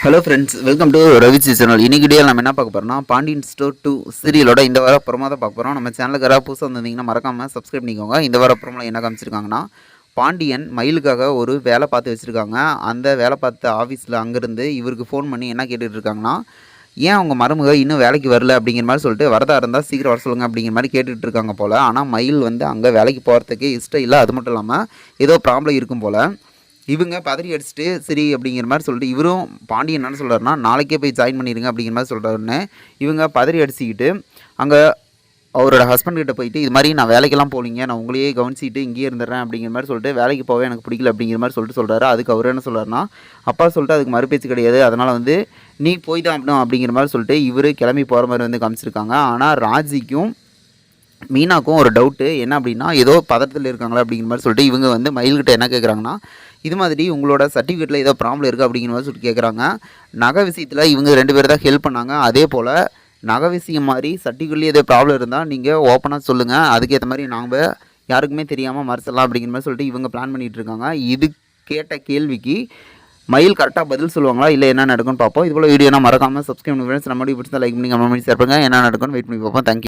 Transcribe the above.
Hello friends, welcome to Ravichi channel. இன்னைக்கு வீடியோவில் நம்ம என்ன பார்க்க போகிறோம்னா, பாண்டியன் ஸ்டோர் 2 சீரியலோட இந்த வார அப்புறமா தான் பார்க்க போகிறோம். நம்ம சேனலுக்கு யாராவது புதுசாக வந்திருந்தீங்கன்னா மறக்காமல் சப்ஸ்கிரைப் பண்ணிக்கோங்க. இந்த வார அப்புறமா என்ன காமிச்சிருக்காங்கன்னா, பாண்டியன் மயிலுக்காக ஒரு வேலை பார்த்து வச்சுருக்காங்க. அந்த வேலை பார்த்த ஆஃபீஸில் அங்கேருந்து இவருக்கு ஃபோன் பண்ணி என்ன கேட்டுட்டு இருக்காங்கன்னா, ஏன் அவங்க மருமக இன்னும் வேலைக்கு வரல அப்படிங்கிற மாதிரி சொல்லிட்டு, வரதா இருந்தால் சீக்கிரம் வர சொல்லுங்கள் அப்படிங்கிற மாதிரி கேட்டுட்டு இருக்காங்க போல். ஆனால் மயில் வந்து அங்கே வேலைக்கு போகிறதுக்கு இஷ்டம் இல்லை. அது மட்டும் இல்லாமல் ஏதோ ப்ராப்ளம் இருக்கும் போல். இவங்க பதறி அடிச்சுட்டு சரி அப்படிங்கிற மாதிரி சொல்லிட்டு இவரும் பாண்டியன் என்ன சொல்கிறாருன்னா, நாளைக்கே போய் ஜாயின் பண்ணிடுங்க அப்படிங்கிற மாதிரி சொல்கிறாருன்னு இவங்க பதறி அடிச்சுக்கிட்டு அங்கே அவரோட ஹஸ்பண்ட்கிட்ட போயிட்டு, இது மாதிரி நான் வேலைக்கெல்லாம் போகலிங்க, நான் உங்களையே கவனிச்சிட்டு இங்கேயே இருந்துடுறேன் அப்படிங்கிற மாதிரி சொல்லிட்டு, வேலைக்கு போவே எனக்கு பிடிக்கல அப்படிங்கிற மாதிரி சொல்கிறாரு. அதுக்கு அவர் என்ன சொல்கிறாருன்னா, அப்பா சொல்லிட்டு அதுக்கு மறுபேச்சு கிடையாது, அதனால் வந்து நீ போய் தான் ஆகணும் அப்படிங்கிற மாதிரி சொல்லிட்டு இவர் கிளம்பி போகிற மாதிரி வந்து காமிச்சிருக்காங்க. ஆனால் ராஜிக்கும் மீனாக்கும் ஒரு டவுட்டு என்ன அப்படின்னா, ஏதோ பதட்டத்தில் இருக்காங்களா அப்படிங்கிற மாதிரி சொல்லிட்டு இவங்க வந்து மயில்கிட்ட என்ன கேட்குறாங்கன்னா, இது மாதிரி உங்களோட சர்டிஃபிகேட்டில் ஏதோ ப்ராப்ளம் இருக்குது அப்படிங்கிற மாதிரி சொல்லிட்டு கேட்குறாங்க. நகை விஷயத்தில் இவங்க 2 பேர் தான் ஹெல்ப் பண்ணாங்க. அதே போல் நகை விஷயம் மாதிரி சர்டிஃபிகேட்லேயே ஏதோ ப்ராப்ளம் இருந்தால் நீங்கள் ஓப்பனாக சொல்லுங்கள், அதுக்கேற்ற மாதிரி நாங்கள் யாருக்குமே தெரியாமல் மறைச்சிடலாம் அப்படிங்கிற மாதிரி சொல்லிட்டு இவங்க பிளான் பண்ணிகிட்டு இருக்காங்க. இது கேட்ட கேள்விக்கு மயில் கரெக்டாக பதில் சொல்லுவாங்களா இல்லை என்ன நடக்கும்னு பார்ப்போம். இது போல் வீடியோனா மறக்காமல் சப்ஸ்கிரைப் பண்ணி ஃப்ரெண்ட்ஸ், நம்ம வீடியோ பிடிச்சா லைக் பண்ணி கமெண்ட் பண்ணி ஷேர் பண்ணுங்கள். என்ன நடக்கும்னு வெயிட் பண்ணி பார்ப்போம். தேங்க்யூ.